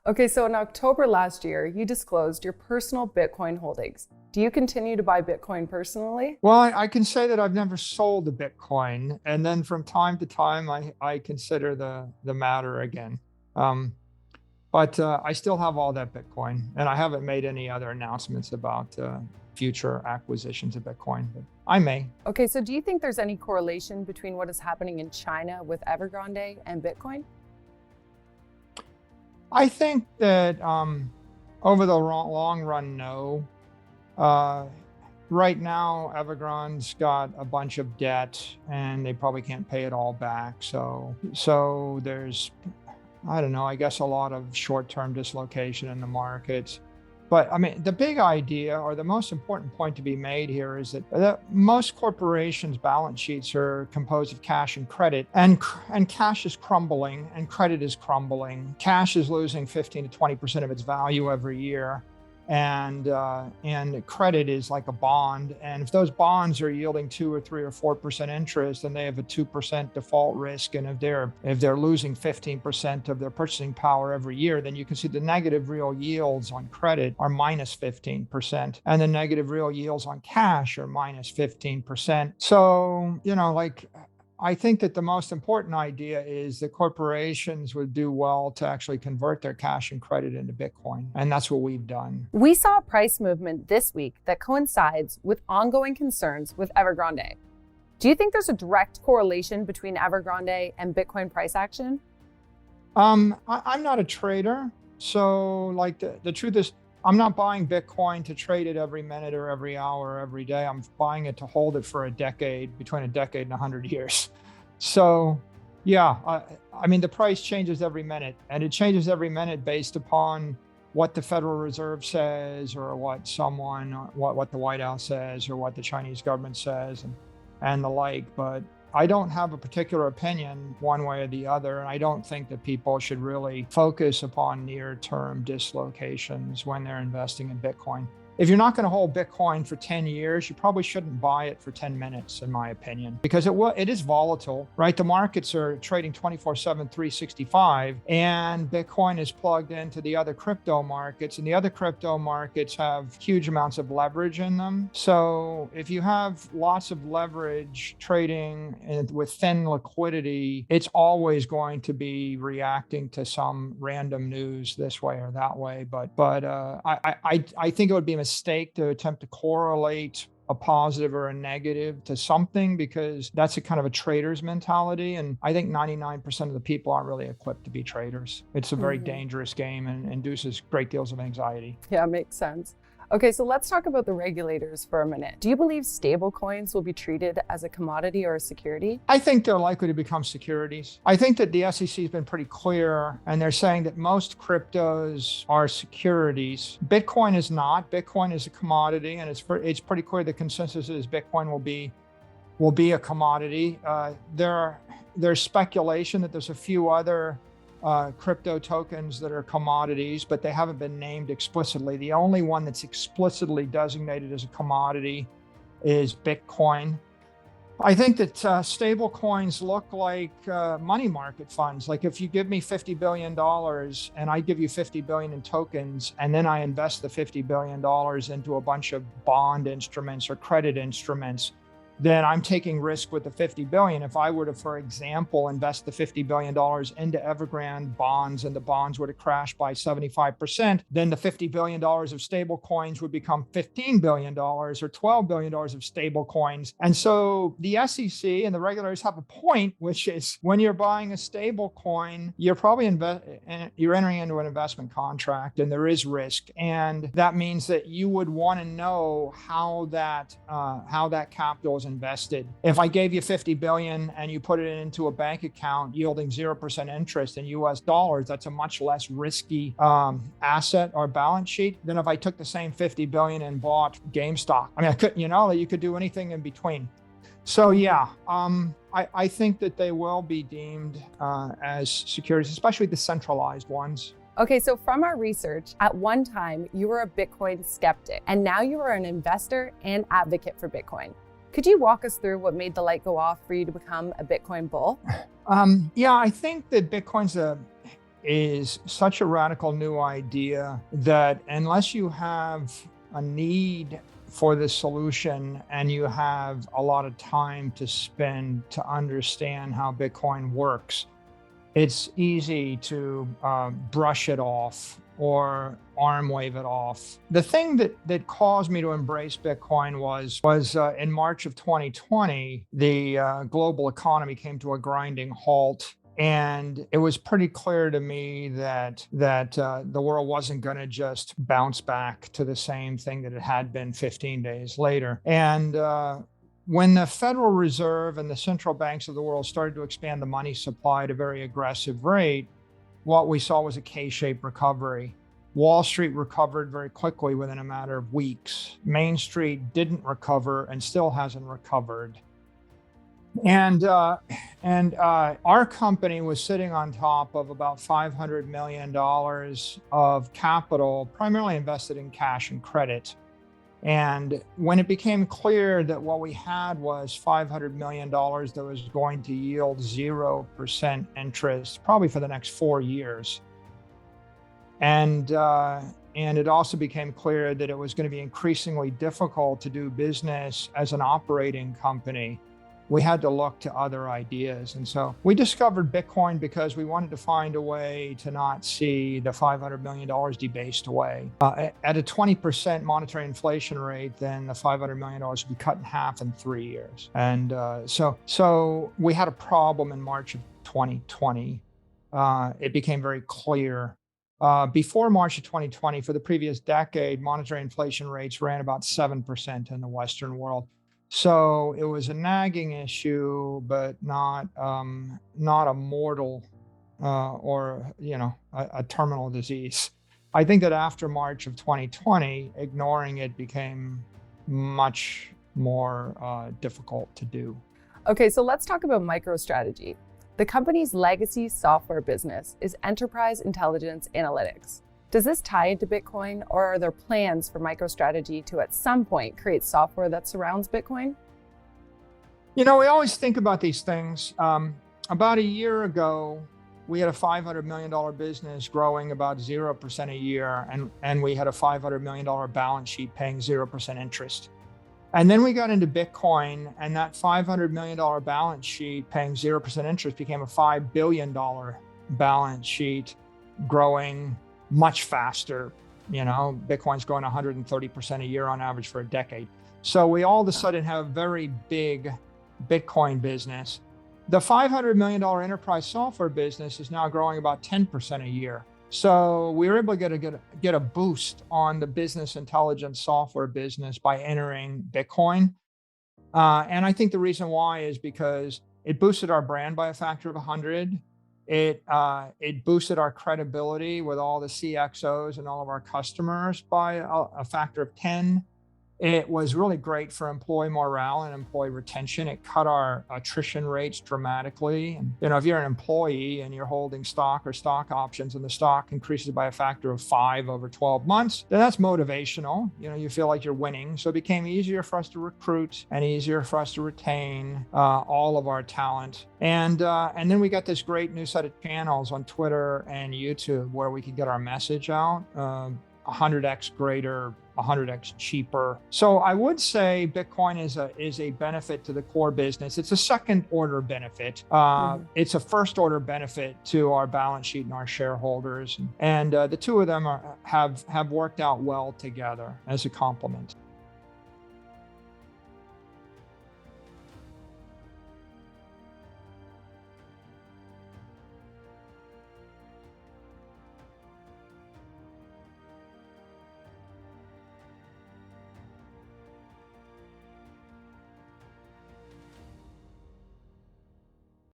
Okay, so in October last year, you disclosed your personal Bitcoin holdings. Do you continue to buy Bitcoin personally? Well, I can say that I've never sold a Bitcoin, and then from time to time, I consider the matter again. Um, but I still have all that Bitcoin, and I haven't made any other announcements about future acquisitions of Bitcoin, but I may. Okay, so do you think there's any correlation between what is happening in China with Evergrande and Bitcoin? I think that over the long run, no. Uh, right now, Evergrande's got a bunch of debt, and they probably can't pay it all back. So there's, I don't know, I guess a lot of short-term dislocation in the markets. But I mean, the big idea or the most important point to be made here is that most corporations' balance sheets are composed of cash and credit, and cash is crumbling and credit is crumbling. Cash is losing 15 to 20% of its value every year. And credit is like a bond. And if those bonds are yielding 2 or 3 or 4% interest, then they have a 2% default risk. And if they're losing 15% of their purchasing power every year, then you can see the negative real yields on credit are minus 15%, and the negative real yields on cash are minus 15%. So, I think that the most important idea is that corporations would do well to actually convert their cash and credit into Bitcoin. And that's what we've done. We saw a price movement this week that coincides with ongoing concerns with Evergrande. Do you think there's a direct correlation between Evergrande and Bitcoin price action? I'm not a trader. So the truth is, I'm not buying Bitcoin to trade it every minute or every hour or every day. I'm buying it to hold it for a decade, between a decade and 100 years. So yeah, I mean, the price changes every minute, and it changes every minute based upon what the Federal Reserve says, or what the White House says, or what the Chinese government says, and the like. But I don't have a particular opinion one way or the other, and I don't think that people should really focus upon near-term dislocations when they're investing in Bitcoin. If you're not going to hold Bitcoin for 10 years, you probably shouldn't buy it for 10 minutes, in my opinion, because it is volatile, right? The markets are trading 24/7, 365, and Bitcoin is plugged into the other crypto markets, and the other crypto markets have huge amounts of leverage in them. So if you have lots of leverage trading with thin liquidity, it's always going to be reacting to some random news this way or that way. But I think it would be a mistake to attempt to correlate a positive or a negative to something, because that's a kind of a trader's mentality. And I think 99% of the people aren't really equipped to be traders. It's a very dangerous game and induces great deals of anxiety. Yeah, makes sense. Okay, so let's talk about the regulators for a minute. Do you believe stablecoins will be treated as a commodity or a security? I think they're likely to become securities. I think that the SEC has been pretty clear, and they're saying that most cryptos are securities. Bitcoin is not. Bitcoin is a commodity, and it's pretty clear the consensus is Bitcoin will be a commodity. There's speculation that there's a few other crypto tokens that are commodities, but they haven't been named explicitly. The only one that's explicitly designated as a commodity is Bitcoin. I think that stable coins look like money market funds. Like if you give me $50 billion and I give you 50 billion in tokens, and then I invest the $50 billion into a bunch of bond instruments or credit instruments, then I'm taking risk with the 50 billion. If I were to, for example, invest the $50 billion into Evergrande bonds, and the bonds were to crash by 75%, then the $50 billion of stable coins would become $15 billion or $12 billion of stable coins. And so the SEC and the regulators have a point, which is when you're buying a stable coin, you're probably you're entering into an investment contract, and there is risk. And that means that you would want to know how that capital is invested. If I gave you 50 billion and you put it into a bank account yielding 0% interest in US dollars, that's a much less risky asset or balance sheet than if I took the same 50 billion and bought GameStop. I mean, you could do anything in between. So yeah, I think that they will be deemed as securities, especially the centralized ones. Okay, so from our research, at one time you were a Bitcoin skeptic, and now you are an investor and advocate for Bitcoin. Could you walk us through what made the light go off for you to become a Bitcoin bull? Yeah, I think that Bitcoin's is such a radical new idea that unless you have a need for the solution and you have a lot of time to spend to understand how Bitcoin works, it's easy to brush it off or arm wave it off. The thing that caused me to embrace Bitcoin was in March of 2020, the global economy came to a grinding halt. And it was pretty clear to me that the world wasn't going to just bounce back to the same thing that it had been 15 days later. And when the Federal Reserve and the central banks of the world started to expand the money supply at a very aggressive rate, what we saw was a K-shaped recovery. Wall Street recovered very quickly within a matter of weeks. Main Street didn't recover and still hasn't recovered. And our company was sitting on top of about $500 million of capital, primarily invested in cash and credit. And when it became clear that what we had was $500 million that was going to yield 0% interest, probably for the next 4 years, and it also became clear that it was going to be increasingly difficult to do business as an operating company, we had to look to other ideas. And so we discovered Bitcoin because we wanted to find a way to not see the $500 million debased away. At a 20% monetary inflation rate, then the $500 million would be cut in half in 3 years. And so we had a problem in March of 2020. It became very clear. Before March of 2020, for the previous decade, monetary inflation rates ran about 7% in the Western world. So it was a nagging issue, but not a mortal or a terminal disease. I think that after March of 2020, ignoring it became much more difficult to do. Okay, so let's talk about MicroStrategy. The company's legacy software business is enterprise intelligence analytics. Does this tie into Bitcoin, or are there plans for MicroStrategy to at some point create software that surrounds Bitcoin? We always think about these things. About a year ago, we had a $500 million business growing about 0% a year, and we had a $500 million balance sheet paying 0% interest. And then we got into Bitcoin, and that $500 million balance sheet paying 0% interest became a $5 billion balance sheet growing much faster. Bitcoin's growing 130% a year on average for a decade. So we all of a sudden have a very big Bitcoin business. The $500 million enterprise software business is now growing about 10% a year. So we were able to get a boost on the business intelligence software business by entering Bitcoin. And I think the reason why is because it boosted our brand by a factor of 100. It boosted our credibility with all the CXOs and all of our customers by a factor of 10. It was really great for employee morale and employee retention. It cut our attrition rates dramatically. And, if you're an employee and you're holding stock or stock options and the stock increases by a factor of 5 over 12 months, then that's motivational. You feel like you're winning. So it became easier for us to recruit and easier for us to retain all of our talent. And then we got this great new set of channels on Twitter and YouTube where we could get our message out 100x greater, 100x cheaper. So I would say Bitcoin is a benefit to the core business. It's a second order benefit. It's a first order benefit to our balance sheet and our shareholders. And the two of them have worked out well together as a complement.